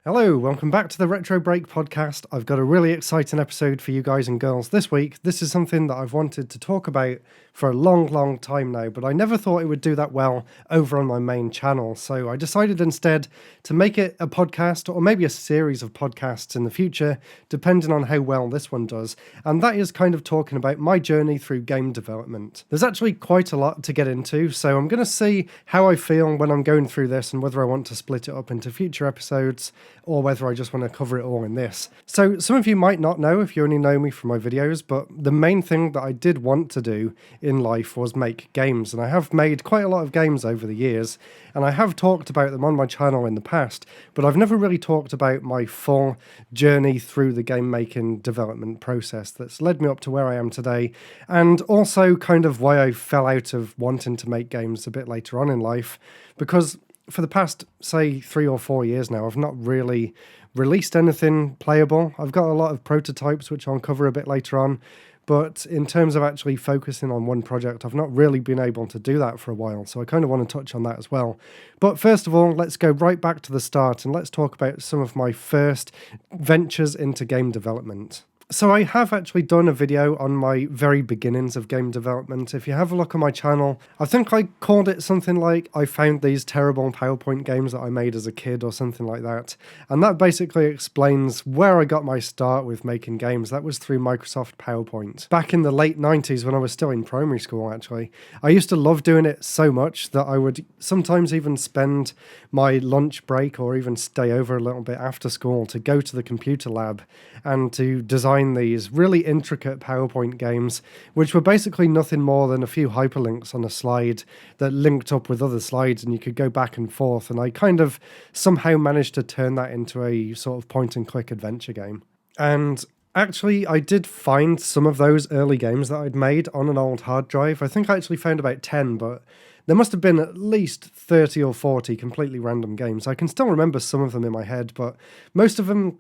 Hello, welcome back to the RetroBreak Podcast. I've got a really exciting episode for you guys and girls this week. This is something that I've wanted to talk about for a long time now, but I never thought it would do that well over on my main channel. So I decided instead to make it a podcast, or maybe a series of podcasts in the future, depending on how well this one does. And that is kind of talking about my journey through game development. There's actually quite a lot to get into, so I'm going to see how I feel when I'm going through this and whether I want to split it up into future episodes or whether I just want to cover it all in this. So some of you might not know if you only know me from my videos, but the main thing that I did want to do in life was make games, and I have made quite a lot of games over the years, and I have talked about them on my channel in the past, but I've never really talked about my full journey through the game making development process that's led me up to where I am today, and also kind of why I fell out of wanting to make games a bit later on in life, because for the past, say, 3 or 4 years now, I've not really released anything playable. I've got a lot of prototypes, which I'll cover a bit later on, but in terms of actually focusing on one project, I've not really been able to do that for a while, so I kind of want to touch on that as well. But first of all, let's go right back to the start and let's talk about some of my first ventures into game development. So I have actually done a video on my very beginnings of game development. If you have a look on my channel, I think I called it something like I found these terrible PowerPoint games that I made as a kid or something like that. And that basically explains where I got my start with making games. That was through Microsoft PowerPoint. Back in the late 90s when I was still in primary school, actually, I used to love doing it so much that I would sometimes even spend my lunch break or even stay over a little bit after school to go to the computer lab and to design these really intricate PowerPoint games, which were basically nothing more than a few hyperlinks on a slide that linked up with other slides and you could go back and forth. And I kind of somehow managed to turn that into a sort of point and click adventure game. And actually, I did find some of those early games that I'd made on an old hard drive. I think I actually found about 10, but there must have been at least 30 or 40 completely random games. I can still remember some of them in my head, but most of them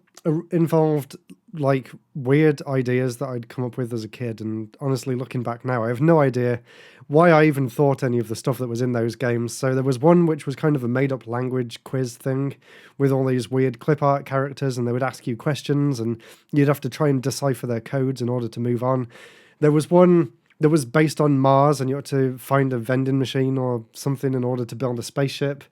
involved like weird ideas that I'd come up with as a kid. And honestly, looking back now, I have no idea why I even thought any of the stuff that was in those games. So there was one which was kind of a made-up language quiz thing with all these weird clip art characters, and they would ask you questions and you'd have to try and decipher their codes in order to move on. There was one that was based on Mars, and you had to find a vending machine or something in order to build a spaceship.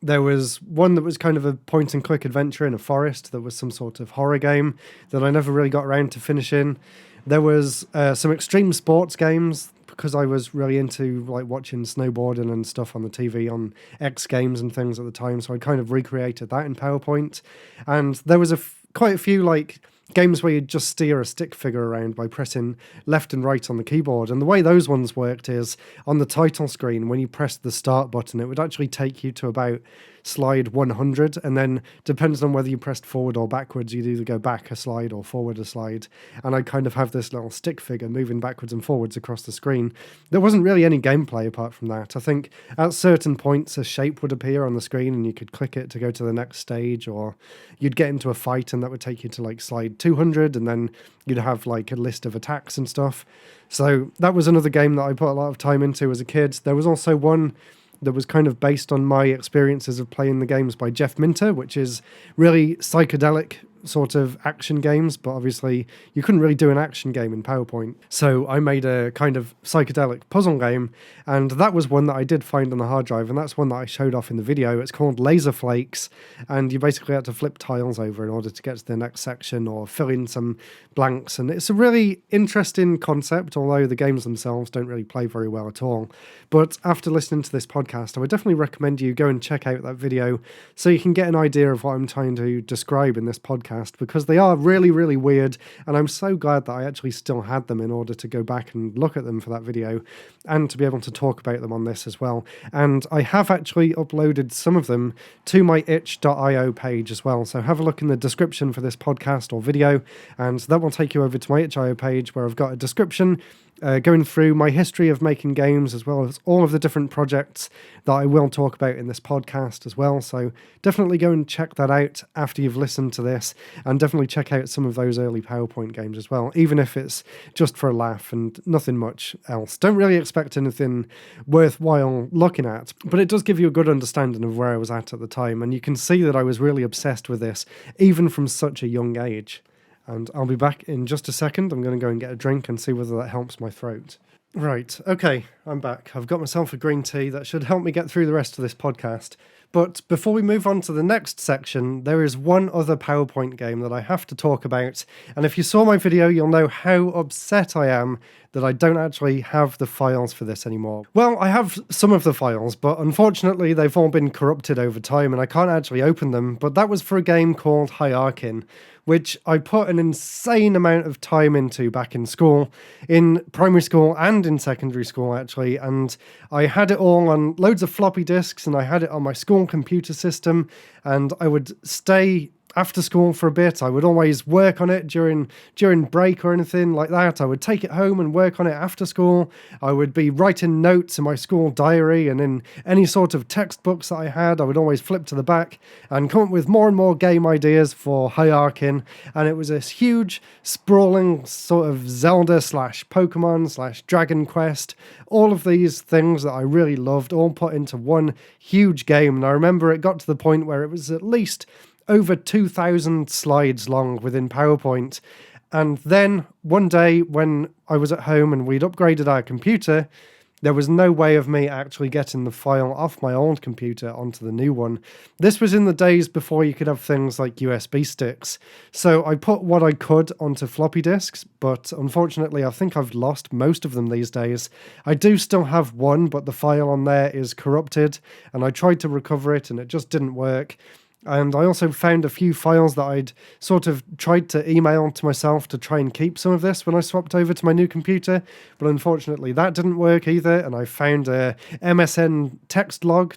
There was one that was kind of a point-and-click adventure in a forest that was some sort of horror game that I never really got around to finishing. There was some extreme sports games, because I was really into like watching snowboarding and stuff on the TV on X Games and things at the time, so I kind of recreated that in PowerPoint. And there was quite a few like games where you just steer a stick figure around by pressing left and right on the keyboard. And the way those ones worked is on the title screen, when you pressed the start button, it would actually take you to about slide 100, and then depends on whether you pressed forward or backwards, you'd either go back a slide or forward a slide. And I kind of have this little stick figure moving backwards and forwards across the screen. There wasn't really any gameplay apart from that. I think at certain points a shape would appear on the screen and you could click it to go to the next stage, or you'd get into a fight and that would take you to like slide 200, and then you'd have like a list of attacks and stuff. So that was another game that I put a lot of time into as a kid. There was also one that was kind of based on my experiences of playing the games by Jeff Minter, which is really psychedelic sort of action games, but obviously you couldn't really do an action game in PowerPoint. So I made a kind of psychedelic puzzle game, and that was one that I did find on the hard drive, and that's one that I showed off in the video. It's called Laser Flakes, and you basically had to flip tiles over in order to get to the next section or fill in some blanks, and it's a really interesting concept, although the games themselves don't really play very well at all. But after listening to this podcast, I would definitely recommend you go and check out that video so you can get an idea of what I'm trying to describe in this podcast, because they are really weird, and I'm so glad that I actually still had them in order to go back and look at them for that video and to be able to talk about them on this as well. And I have actually uploaded some of them to my itch.io page as well, so have a look in the description for this podcast or video, and that will take you over to my itch.io page where I've got a description going through my history of making games, as well as all of the different projects that I will talk about in this podcast as well. So definitely go and check that out after you've listened to this, and definitely check out some of those early PowerPoint games as well, even if it's just for a laugh and nothing much else. Don't really expect anything worthwhile looking at, but it does give you a good understanding of where I was at the time, and you can see that I was really obsessed with this, even from such a young age. And I'll be back in just a second. I'm going to go and get a drink and see whether that helps my throat. Right, okay, I'm back. I've got myself a green tea that should help me get through the rest of this podcast. But before we move on to the next section, there is one other PowerPoint game that I have to talk about. And if you saw my video, you'll know how upset I am that I don't actually have the files for this anymore. Well, I have some of the files, but unfortunately they've all been corrupted over time and I can't actually open them. But that was for a game called Hayakin, which I put an insane amount of time into back in school, in primary school and in secondary school actually, and I had it all on loads of floppy disks, and I had it on my school computer system, and I would stay after school for a bit. I would always work on it during break or anything like that. I would take it home and work on it after school. I would be writing notes in my school diary, and in any sort of textbooks that I had, I would always flip to the back and come up with more and more game ideas for Hayakin. And it was this huge, sprawling sort of Zelda / Pokemon / Dragon Quest. All of these things that I really loved, all put into one huge game. And I remember it got to the point where it was at least over 2,000 slides long within PowerPoint. And then one day when I was at home and we'd upgraded our computer, there was no way of me actually getting the file off my old computer onto the new one. This was in the days before you could have things like USB sticks. So I put what I could onto floppy disks, but unfortunately I think I've lost most of them these days. I do still have one, but the file on there is corrupted, and I tried to recover it and it just didn't work. And I also found a few files that I'd sort of tried to email to myself to try and keep some of this when I swapped over to my new computer, but unfortunately that didn't work either. And I found a MSN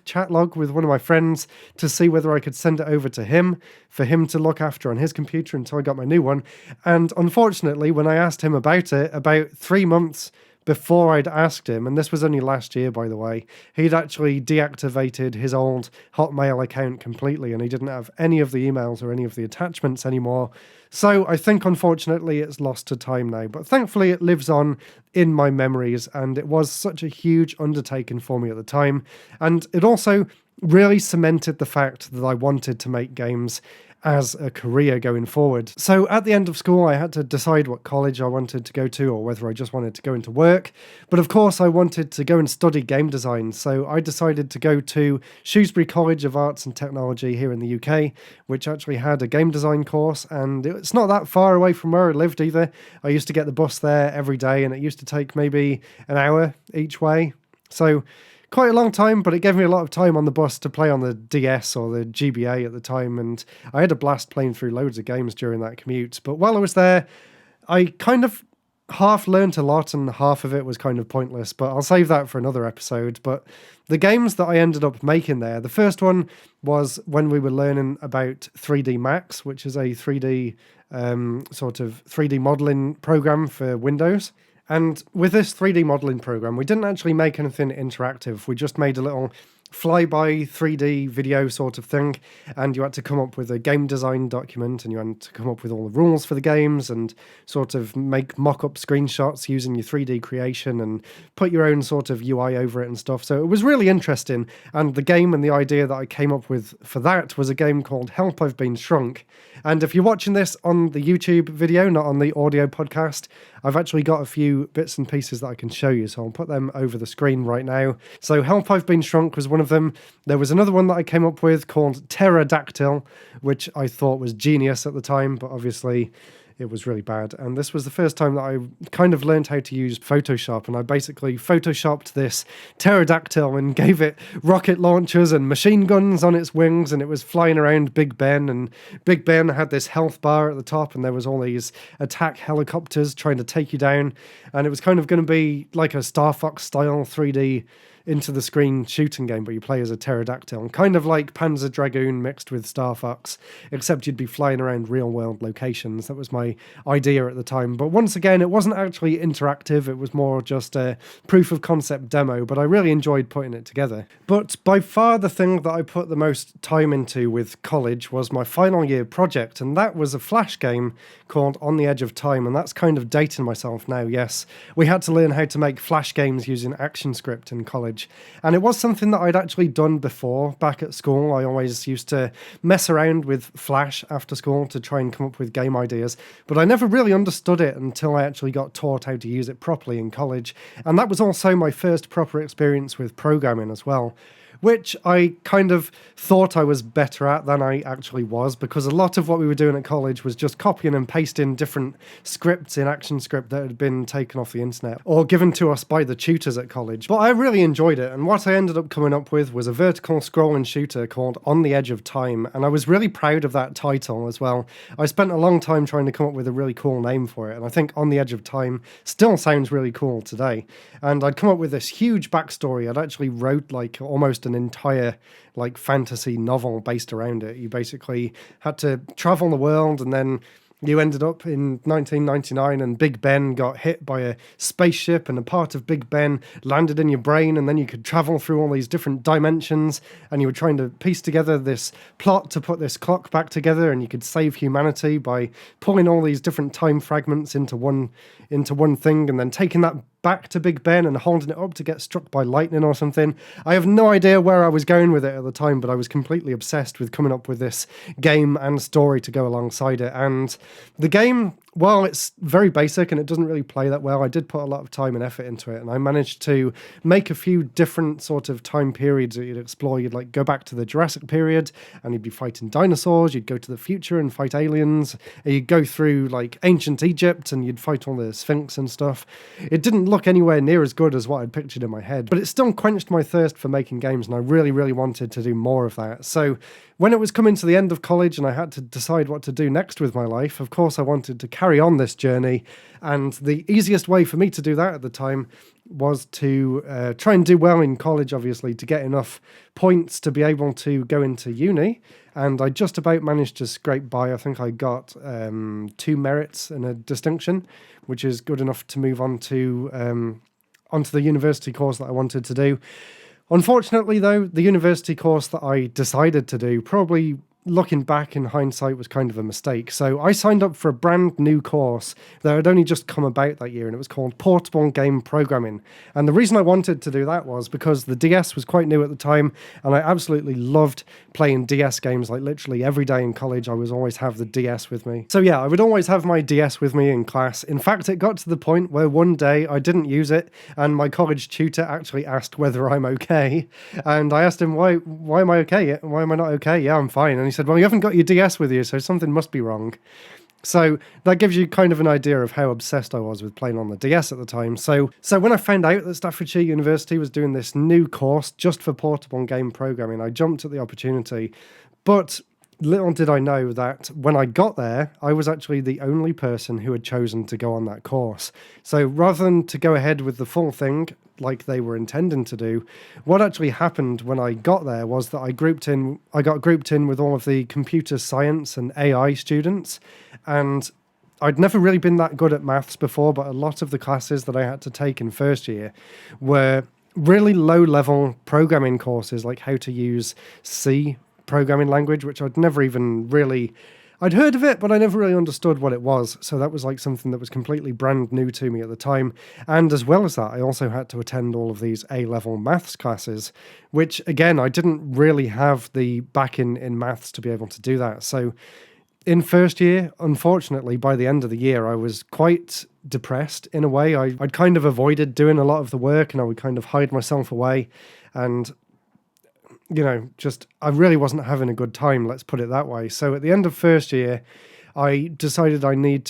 chat log with one of my friends to see whether I could send it over to him for him to look after on his computer until I got my new one. And unfortunately, when I asked him about it, about 3 months before I'd asked him, and this was only last year, by the way, he'd actually deactivated his old Hotmail account completely, and he didn't have any of the emails or any of the attachments anymore. So I think, unfortunately, it's lost to time now, but thankfully it lives on in my memories, and it was such a huge undertaking for me at the time. And it also really cemented the fact that I wanted to make games as a career going forward. So at the end of school, I had to decide what college I wanted to go to, or whether I just wanted to go into work. But of course, I wanted to go and study game design. So I decided to go to Shrewsbury College of Arts and Technology here in the UK, which actually had a game design course. And it's not that far away from where I lived either. I used to get the bus there every day, and it used to take maybe an hour each way. So quite a long time, but it gave me a lot of time on the bus to play on the DS or the GBA at the time, and I had a blast playing through loads of games during that commute. But while I was there, I kind of half learnt a lot, and half of it was kind of pointless, but I'll save that for another episode. But the games that I ended up making there, the first one was when we were learning about 3D Max, which is a 3D sort of 3D modeling program for Windows. And with this 3D modeling program, we didn't actually make anything interactive. We just made a little flyby 3D video sort of thing, and you had to come up with a game design document, and you had to come up with all the rules for the games and sort of make mock-up screenshots using your 3D creation and put your own sort of UI over it and stuff. So it was really interesting, and the game and the idea that I came up with for that was a game called Help, I've Been Shrunk. And if you're watching this on the YouTube video, not on the audio podcast, I've actually got a few bits and pieces that I can show you, so I'll put them over the screen right now. So Help, I've Been Shrunk was one of them. There was another one that I came up with called Pterodactyl, which I thought was genius at the time, but obviously it was really bad. And this was the first time that I kind of learned how to use Photoshop, and I basically photoshopped this pterodactyl and gave it rocket launchers and machine guns on its wings, and it was flying around Big Ben, and Big Ben had this health bar at the top, and there was all these attack helicopters trying to take you down, and it was kind of going to be like a Star Fox style 3D into the screen shooting game, but you play as a pterodactyl, kind of like Panzer Dragoon mixed with Star Fox, except you'd be flying around real-world locations. That was my idea at the time. But once again, it wasn't actually interactive. It was more just a proof of concept demo, but I really enjoyed putting it together. But by far the thing that I put the most time into with college was my final year project, and that was a Flash game called On the Edge of Time, and that's kind of dating myself now, yes. We had to learn how to make Flash games using ActionScript in college, and it was something that I'd actually done before back at school. I always used to mess around with Flash after school to try and come up with game ideas, but I never really understood it until I actually got taught how to use it properly in college, and that was also my first proper experience with programming as well, which I kind of thought I was better at than I actually was, because a lot of what we were doing at college was just copying and pasting different scripts in ActionScript that had been taken off the internet or given to us by the tutors at college. But I really enjoyed it, and what I ended up coming up with was a vertical scrolling shooter called On the Edge of Time, and I was really proud of that title as well. I spent a long time trying to come up with a really cool name for it, and I think On the Edge of Time still sounds really cool today. And I'd come up with this huge backstory. I'd actually wrote like almost an entire like fantasy novel based around it. You basically had to travel the world, and then you ended up in 1999 and Big Ben got hit by a spaceship, and a part of Big Ben landed in your brain, and then you could travel through all these different dimensions, and you were trying to piece together this plot to put this clock back together, and you could save humanity by pulling all these different time fragments into one thing, and then taking that back to Big Ben and holding it up to get struck by lightning or something. I have no idea where I was going with it at the time, but I was completely obsessed with coming up with this game and story to go alongside it. And the game, well, it's very basic and it doesn't really play that well. I did put a lot of time and effort into it, and I managed to make a few different sort of time periods that you'd explore. You'd like go back to the Jurassic period and you'd be fighting dinosaurs. You'd go to the future and fight aliens. And you'd go through like ancient Egypt and you'd fight all the Sphinx and stuff. It didn't look anywhere near as good as what I'd pictured in my head, but it still quenched my thirst for making games, and I really, really wanted to do more of that. So when it was coming to the end of college and I had to decide what to do next with my life, of course I wanted to carry on this journey, and the easiest way for me to do that at the time was to try and do well in college, obviously, to get enough points to be able to go into uni. And I just about managed to scrape by. I think I got 2 merits and a distinction, which is good enough to move on to onto the university course that I wanted to do. Unfortunately, though, the university course that I decided to do, probably looking back in hindsight, was kind of a mistake. So I signed up for a brand new course that had only just come about that year, and it was called Portable Game Programming. And the reason I wanted to do that was because the DS was quite new at the time, and I absolutely loved playing DS games. Like literally every day in college, I was always have the DS with me. So yeah, I would always have my DS with me in class. In fact, it got to the point where one day I didn't use it, and my college tutor actually asked whether I'm okay. And I asked him, why am I okay? Why am I not okay? Yeah, I'm fine. And he said, well, you haven't got your DS with you, so something must be wrong. So that gives you kind of an idea of how obsessed I was with playing on the DS at the time. So when I found out that Staffordshire University was doing this new course just for portable game programming, I jumped at the opportunity. But little did I know that when I got there, I was actually the only person who had chosen to go on that course. So rather than to go ahead with the full thing like they were intending to do, what actually happened when I got there was that I got grouped in with all of the computer science and AI students, and I'd never really been that good at maths before, but a lot of the classes that I had to take in first year were really low-level programming courses, like how to use C programming language, which I'd never even really... I'd heard of it, but I never really understood what it was. So that was like something that was completely brand new to me at the time. And as well as that, I also had to attend all of these A-level maths classes, which again, I didn't really have the backing in maths to be able to do that. So in first year, unfortunately, by the end of the year, I was quite depressed in a way. I'd kind of avoided doing a lot of the work, and I would kind of hide myself away. And you know, just I really wasn't having a good time, let's put it that way. So at the end of first year, I decided I needed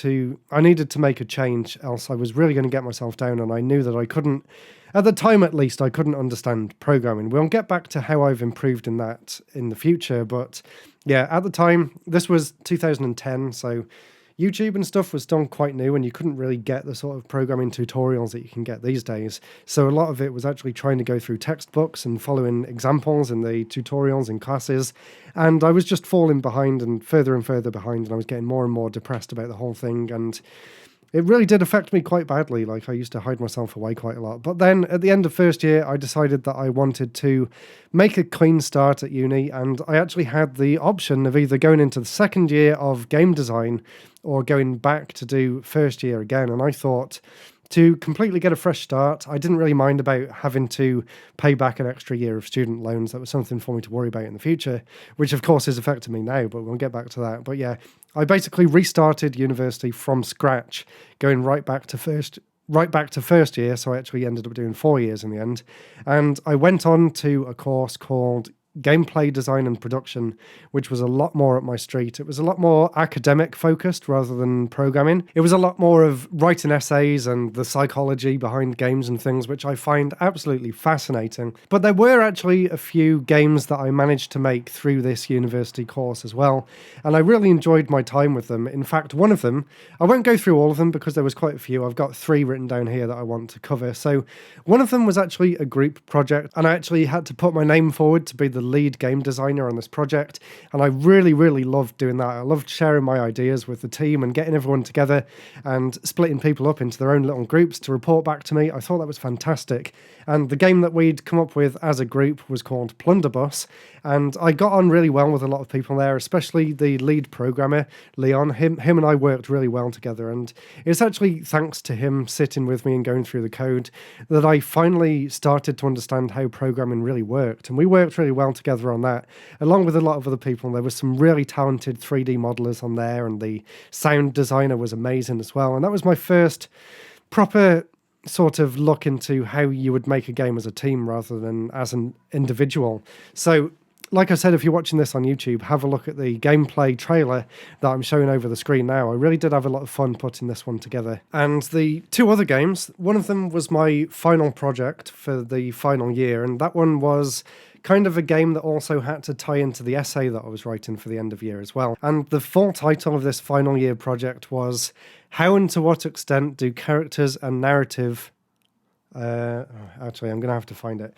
to make a change, else I was really going to get myself down, and I knew that I couldn't, at the time at least, I couldn't understand programming. We'll get back to how I've improved in that in the future, but yeah, at the time, this was 2010, so YouTube and stuff was still quite new, and you couldn't really get the sort of programming tutorials that you can get these days. So a lot of it was actually trying to go through textbooks and following examples in the tutorials in classes. And I was just falling behind and further behind, and I was getting more and more depressed about the whole thing. And it really did affect me quite badly. Like, I used to hide myself away quite a lot. But then at the end of first year, I decided that I wanted to make a clean start at uni. And I actually had the option of either going into the second year of game design or going back to do first year again. And I thought, to completely get a fresh start, I didn't really mind about having to pay back an extra year of student loans. That was something for me to worry about in the future, which of course is affecting me now, but we'll get back to that. But yeah, I basically restarted university from scratch, going right back to first year. So I actually ended up doing 4 years in the end. And I went on to a course called gameplay design and production, which was a lot more up my street. It was a lot more academic focused rather than programming. It was a lot more of writing essays and the psychology behind games and things, which I find absolutely fascinating. But there were actually a few games that I managed to make through this university course as well, and I really enjoyed my time with them. In fact, one of them, I won't go through all of them because there was quite a few. I've got 3 written down here that I want to cover. So one of them was actually a group project, and I actually had to put my name forward to be the lead game designer on this project, and I really loved doing that. I loved sharing my ideas with the team and getting everyone together and splitting people up into their own little groups to report back to me. I thought that was fantastic. And the game that we'd come up with as a group was called Plunderbuss, and I got on really well with a lot of people there, especially the lead programmer, Leon. Him and I worked really well together, and it's actually thanks to him sitting with me and going through the code that I finally started to understand how programming really worked, and we worked really well together on that, along with a lot of other people. There was some really talented 3D modelers on there, and the sound designer was amazing as well, and that was my first proper sort of look into how you would make a game as a team rather than as an individual. So like I said, if you're watching this on YouTube, have a look at the gameplay trailer that I'm showing over the screen now. I really did have a lot of fun putting this one together. And the 2 other games, one of them was my final project for the final year, and that one was kind of a game that also had to tie into the essay that I was writing for the end of year as well. And the full title of this final year project was How and to What Extent Do Characters and Narrative... actually, I'm going to have to find it.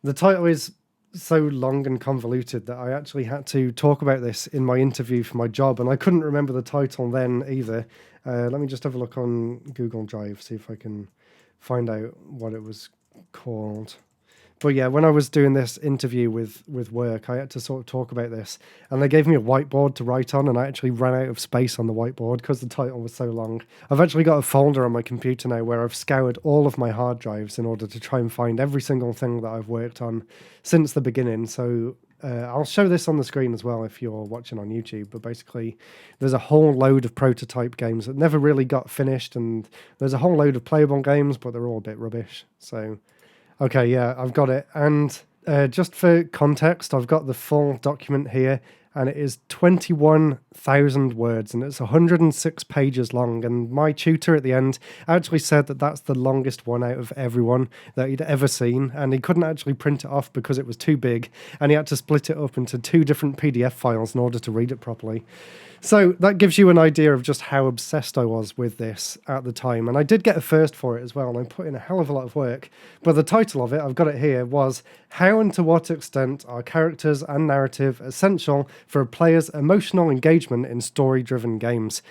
The title is so long and convoluted that I actually had to talk about this in my interview for my job, and I couldn't remember the title then either. Let me just have a look on Google Drive, see if I can find out what it was called. But yeah, when I was doing this interview with work, I had to sort of talk about this, and they gave me a whiteboard to write on, and I actually ran out of space on the whiteboard because the title was so long. I've actually got a folder on my computer now where I've scoured all of my hard drives in order to try and find every single thing that I've worked on since the beginning. So I'll show this on the screen as well if you're watching on YouTube, but basically there's a whole load of prototype games that never really got finished, and there's a whole load of playable games, but they're all a bit rubbish. So... okay, yeah, I've got it. And just for context, I've got the full document here, and it is 21,000 words, and it's 106 pages long. And my tutor at the end actually said that that's the longest one out of everyone that he'd ever seen, and he couldn't actually print it off because it was too big, and he had to split it up into 2 different PDF files in order to read it properly. So that gives you an idea of just how obsessed I was with this at the time. And I did get a first for it as well, and I put in a hell of a lot of work. But the title of it, I've got it here, was How and to What Extent Are Characters and Narrative Essential for a Player's Emotional Engagement in Story-Driven Games?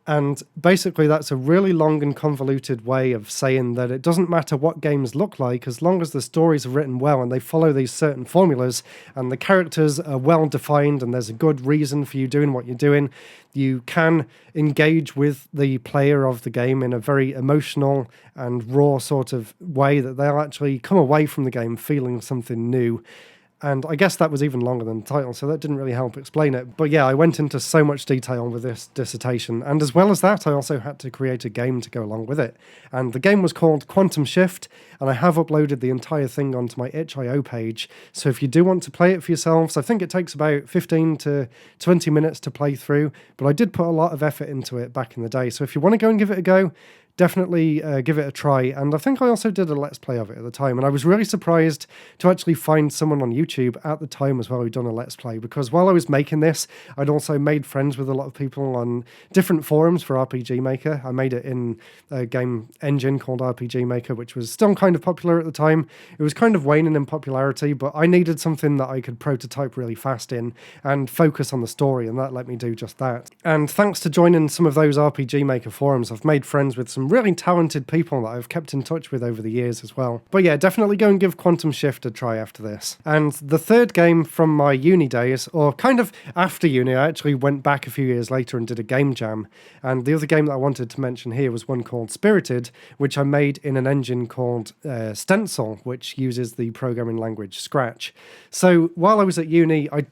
And basically that's a really long and convoluted way of saying that it doesn't matter what games look like, as long as the stories are written well and they follow these certain formulas and the characters are well defined and there's a good reason for you doing what you're doing, you can engage with the player of the game in a very emotional and raw sort of way that they'll actually come away from the game feeling something new. And I guess that was even longer than the title, so that didn't really help explain it. But yeah, I went into so much detail with this dissertation. And as well as that, I also had to create a game to go along with it. And the game was called Quantum Shift, and I have uploaded the entire thing onto my itch.io page. So if you do want to play it for yourselves, I think it takes about 15 to 20 minutes to play through. But I did put a lot of effort into it back in the day. So if you want to go and give it a go, definitely give it a try. And I think I also did a Let's Play of it at the time. And I was really surprised to actually find someone on YouTube at the time as well who'd done a Let's Play, because while I was making this, I'd also made friends with a lot of people on different forums for RPG Maker. I made it in a game engine called RPG Maker, which was still kind of popular at the time. It was kind of waning in popularity, but I needed something that I could prototype really fast in and focus on the story, and that let me do just that. And thanks to joining some of those RPG Maker forums, I've made friends with some really talented people that I've kept in touch with over the years as well. But yeah, definitely go and give Quantum Shift a try after this. And the third game from my uni days, or kind of after uni, I actually went back a few years later and did a game jam. And the other game that I wanted to mention here was one called Spirited, which I made in an engine called Stencil, which uses the programming language Scratch. So while I was at uni, I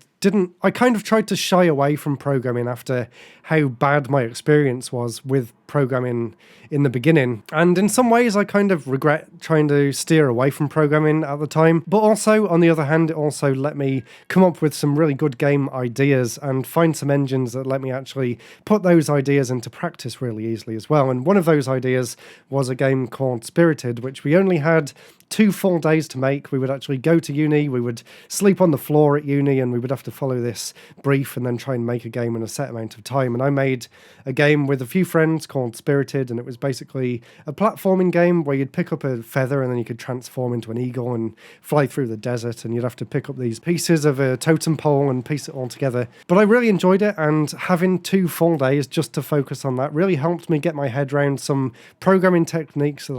kind of tried to shy away from programming after how bad my experience was with programming in the beginning. And in some ways, I kind of regret trying to steer away from programming at the time. But also, on the other hand, it also let me come up with some really good game ideas and find some engines that let me actually put those ideas into practice really easily as well. And one of those ideas was a game called Spirited, which we only had 2 full days to make. We would actually go to uni, we would sleep on the floor at uni, and we would have to follow this brief and then try and make a game in a set amount of time. And I made a game with a few friends called Spirited, and it was basically a platforming game where you'd pick up a feather and then you could transform into an eagle and fly through the desert, and you'd have to pick up these pieces of a totem pole and piece it all together. But I really enjoyed it, and having 2 full days just to focus on that really helped me get my head around some programming techniques that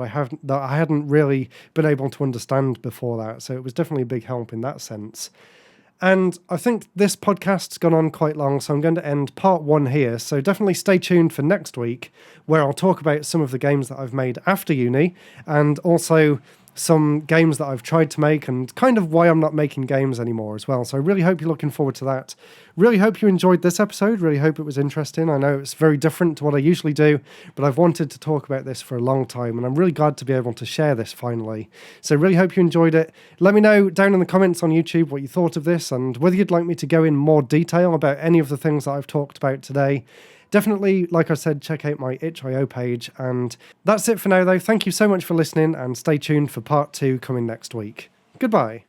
I hadn't really been able to understand before that. So it was definitely a big help in that sense. And I think this podcast's gone on quite long, so I'm going to end part 1 here. So definitely stay tuned for next week, where I'll talk about some of the games that I've made after uni, and also some games that I've tried to make and kind of why I'm not making games anymore as well. So I really hope you're looking forward to that. Really hope you enjoyed this episode. Really hope it was interesting. I know it's very different to what I usually do, but I've wanted to talk about this for a long time, and I'm really glad to be able to share this finally. So really hope you enjoyed it. Let me know down in the comments on YouTube what you thought of this and whether you'd like me to go in more detail about any of the things that I've talked about today. Definitely, like I said, check out my itch.io page. And that's it for now, though. Thank you so much for listening, and stay tuned for part 2 coming next week. Goodbye.